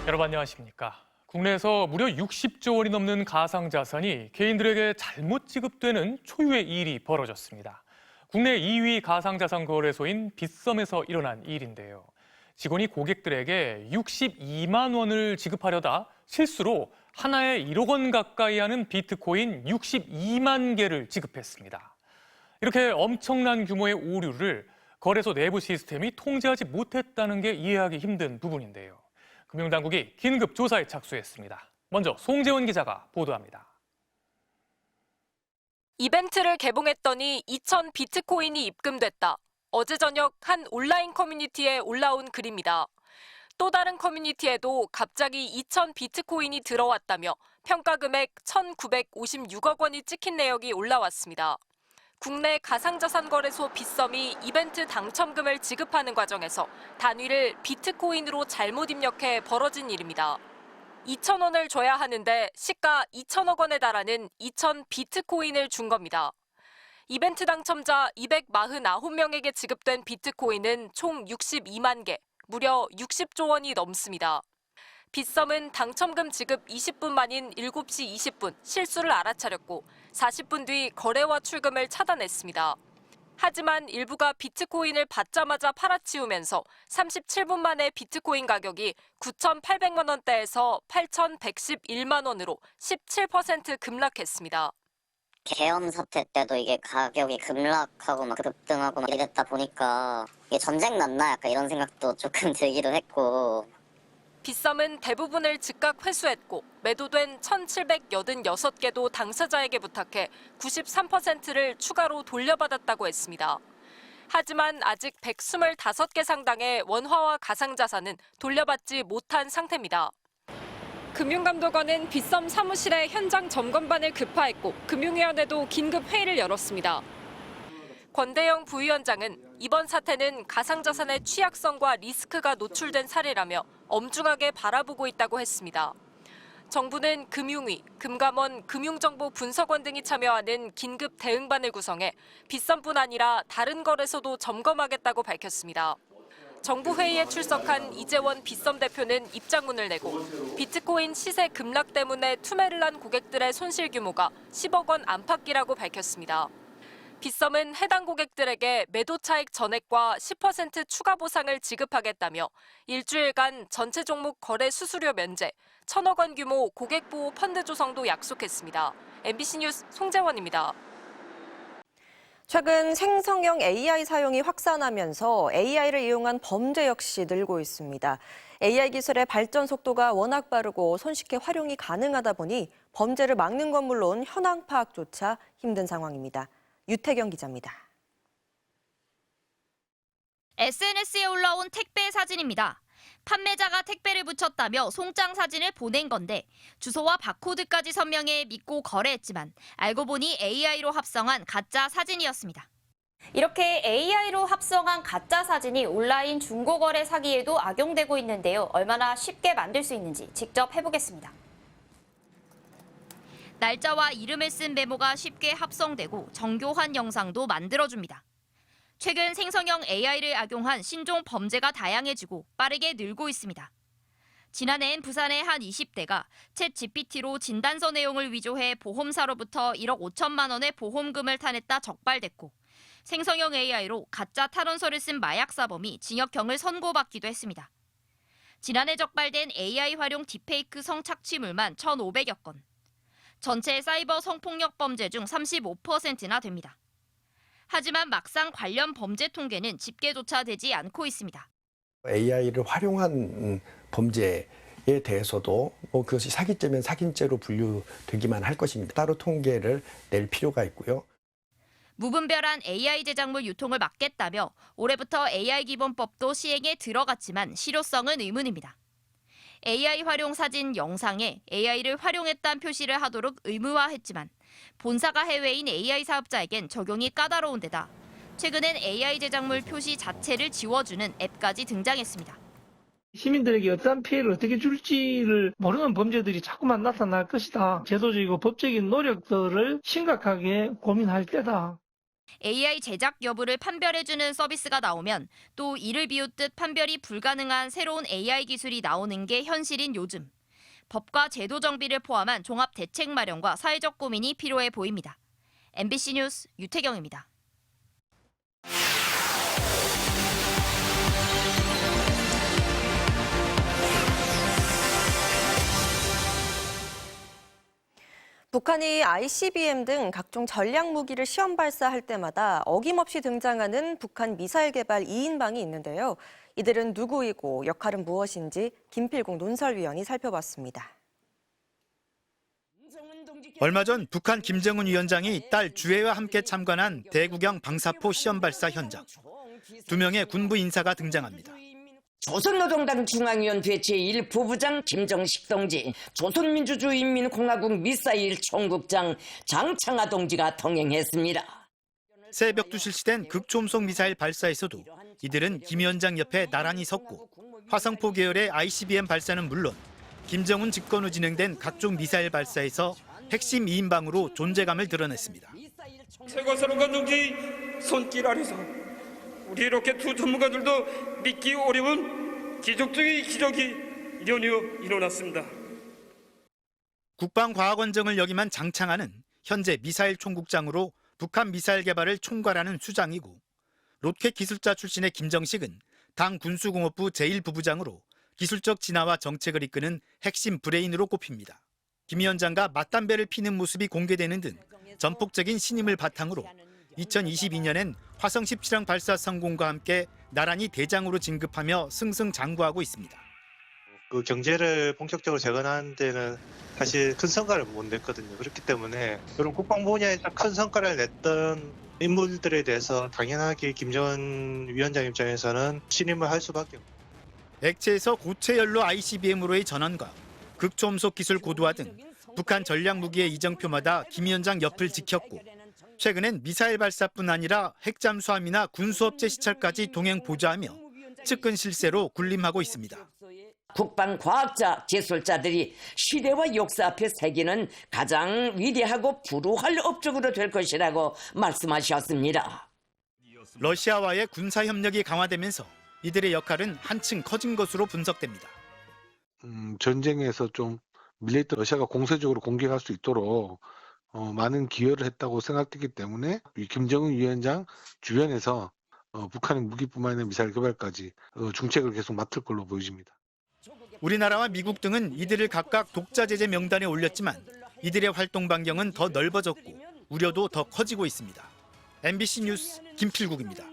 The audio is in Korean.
여러분 안녕하십니까? 국내에서 무려 60조 원이 넘는 가상자산이 개인들에게 잘못 지급되는 초유의 일이 벌어졌습니다. 국내 2위 가상자산 거래소인 빗썸에서 일어난 일인데요. 직원이 고객들에게 62만 원을 지급하려다 실수로 하나에 1억 원 가까이 하는 비트코인 62만 개를 지급했습니다. 이렇게 엄청난 규모의 오류를 거래소 내부 시스템이 통제하지 못했다는 게 이해하기 힘든 부분인데요. 금융당국이 긴급 조사에 착수했습니다. 먼저 송재원 기자가 보도합니다. 이벤트를 개봉했더니 2,000 비트코인이 입금됐다. 어제 저녁 한 온라인 커뮤니티에 올라온 글입니다. 또 다른 커뮤니티에도 갑자기 2,000 비트코인이 들어왔다며 평가 금액 1,956억 원이 찍힌 내역이 올라왔습니다. 국내 가상자산 거래소 빗썸이 이벤트 당첨금을 지급하는 과정에서 단위를 비트코인으로 잘못 입력해 벌어진 일입니다. 2,000원을 줘야 하는데 시가 2,000억 원에 달하는 2,000 비트코인을 준 겁니다. 이벤트 당첨자 249명에게 지급된 비트코인은 총 62만 개, 무려 60조 원이 넘습니다. 빗썸은 당첨금 지급 20분 만인 7시 20분 실수를 알아차렸고 40분 뒤 거래와 출금을 차단했습니다. 하지만 일부가 비트코인을 받자마자 팔아치우면서 37분 만에 비트코인 가격이 9,800만 원대에서 8,111만 원으로 17% 급락했습니다. 계엄 사태 때도 이게 가격이 급락하고 막 급등하고 막 이랬다 보니까 이게 전쟁 났나 약간 이런 생각도 조금 들기도 했고. 빗썸은 대부분을 즉각 회수했고 매도된 1,786개도 당사자에게 부탁해 93%를 추가로 돌려받았다고 했습니다. 하지만 아직 125개 상당의 원화와 가상자산은 돌려받지 못한 상태입니다. 금융감독원은 빗썸 사무실의 현장 점검반을 급파했고 금융위원회도 긴급 회의를 열었습니다. 권대영 부위원장은 이번 사태는 가상자산의 취약성과 리스크가 노출된 사례라며 엄중하게 바라보고 있다고 했습니다. 정부는 금융위, 금감원, 금융정보분석원 등이 참여하는 긴급 대응반을 구성해 빗썸뿐 아니라 다른 거래소도 점검하겠다고 밝혔습니다. 정부 회의에 출석한 이재원 빗썸 대표는 입장문을 내고 비트코인 시세 급락 때문에 투매를 한 고객들의 손실 규모가 10억 원 안팎이라고 밝혔습니다. 빗썸은 해당 고객들에게 매도 차익 전액과 10% 추가 보상을 지급하겠다며 일주일간 전체 종목 거래 수수료 면제, 1,000억 원 규모 고객 보호 펀드 조성도 약속했습니다. MBC 뉴스 송재원입니다. 최근 생성형 AI 사용이 확산하면서 AI를 이용한 범죄 역시 늘고 있습니다. AI 기술의 발전 속도가 워낙 빠르고 손쉽게 활용이 가능하다 보니 범죄를 막는 건 물론 현황 파악조차 힘든 상황입니다. 유태경 기자입니다. SNS에 올라온 택배 사진입니다. 판매자가 택배를 붙였다며 송장 사진을 보낸 건데 주소와 바코드까지 선명해 믿고 거래했지만 알고 보니 AI로 합성한 가짜 사진이었습니다. 이렇게 AI로 합성한 가짜 사진이 온라인 중고거래 사기에도 악용되고 있는데요. 얼마나 쉽게 만들 수 있는지 직접 해보겠습니다. 날짜와 이름을 쓴 메모가 쉽게 합성되고 정교한 영상도 만들어줍니다. 최근 생성형 AI를 악용한 신종 범죄가 다양해지고 빠르게 늘고 있습니다. 지난해엔 부산의 한 20대가 챗 GPT로 진단서 내용을 위조해 보험사로부터 1억 5천만 원의 보험금을 타냈다 적발됐고 생성형 AI로 가짜 탈원서를 쓴 마약사범이 징역형을 선고받기도 했습니다. 지난해 적발된 AI 활용 딥페이크 성착취물만 1,500여 건. 전체 사이버 성폭력 범죄 중 35%나 됩니다. 하지만 막상 관련 범죄 통계는 집계조차 되지 않고 있습니다. AI를 활용한 범죄에 대해서도 그것이 사기죄면 사기죄로 분류되기만 할 것입니다. 따로 통계를 낼 필요가 있고요. 무분별한 AI 제작물 유통을 막겠다며 올해부터 AI 기본법도 시행에 들어갔지만 실효성은 의문입니다. AI 활용 사진 영상에 AI를 활용했다는 표시를 하도록 의무화했지만 본사가 해외인 AI 사업자에겐 적용이 까다로운 데다 최근엔 AI 제작물 표시 자체를 지워주는 앱까지 등장했습니다. 시민들에게 어떠한 피해를 어떻게 줄지를 모르는 범죄들이 자꾸만 나타날 것이다. 제도적이고 법적인 노력들을 심각하게 고민할 때다. AI 제작 여부를 판별해주는 서비스가 나오면 또 이를 비웃듯 판별이 불가능한 새로운 AI 기술이 나오는 게 현실인 요즘. 법과 제도 정비를 포함한 종합 대책 마련과 사회적 고민이 필요해 보입니다. MBC 뉴스 유태경입니다. 북한이 ICBM 등 각종 전략 무기를 시험 발사할 때마다 어김없이 등장하는 북한 미사일 개발 2인방이 있는데요. 이들은 누구이고 역할은 무엇인지 김필국 논설위원이 살펴봤습니다. 얼마 전 북한 김정은 위원장이 딸 주혜와 함께 참관한 대구경 방사포 시험 발사 현장. 2명의 군부 인사가 등장합니다. 조선노동당 중앙위원회 제1부부장 김정식 동지, 조선민주주의인민공화국 미사일 총국장 장창하 동지가 동행했습니다. 새벽도 실시된 극초음속 미사일 발사에서도 이들은 김 위원장 옆에 나란히 섰고 화성포 계열의 ICBM 발사는 물론 김정은 집권 후 진행된 각종 미사일 발사에서 핵심 2인방으로 존재감을 드러냈습니다. 최과사령관 동지 손길 아래서 우리 이렇게 두 전문가들도 믿기 어려운 기적적인 기적이 연이어 일어났습니다. 국방과학원정을 역임한 장창하는 현재 미사일 총국장으로 북한 미사일 개발을 총괄하는 수장이고 로켓 기술자 출신의 김정식은 당 군수공업부 제1부부장으로 기술적 진화와 정책을 이끄는 핵심 브레인으로 꼽힙니다. 김 위원장과 맞담배를 피는 모습이 공개되는 등 전폭적인 신임을 바탕으로 2022년엔 화성 17형 발사 성공과 함께 나란히 대장으로 진급하며 승승장구하고 있습니다. 그 경제를 본격적으로 재건하는 데는 사실 큰 성과를 못 냈거든요. 그렇기 때문에 그런 국방부 분야에서 큰 성과를 냈던 인물들에 대해서 당연하게 김정은 위원장 입장에서는 신임을 할 수밖에 없습니다. 액체에서 고체 연료 ICBM으로의 전환과 극초음속 기술 고도화 등 북한 전략 무기의 이정표마다 김 위원장 옆을 지켰고 최근엔 미사일 발사뿐 아니라 핵잠수함이나 군수업체 시찰까지 동행 보좌하며 측근 실세로 군림하고 있습니다. 국방과학자, 기술자들이 시대와 역사 앞에 새기는 가장 위대하고 불우할 업적으로 될 것이라고 말씀하셨습니다. 러시아와의 군사 협력이 강화되면서 이들의 역할은 한층 커진 것으로 분석됩니다. 전쟁에서 좀 밀려있던 러시아가 공세적으로 공격할 수 있도록 많은 기여를 했다고 생각되기 때문에 이 김정은 위원장 주변에서 북한의 무기뿐만 아니라 미사일 개발까지 중책을 계속 맡을 걸로 보여집니다. 우리나라와 미국 등은 이들을 각각 독자 제재 명단에 올렸지만 이들의 활동 반경은 더 넓어졌고 우려도 더 커지고 있습니다. MBC 뉴스 김필국입니다.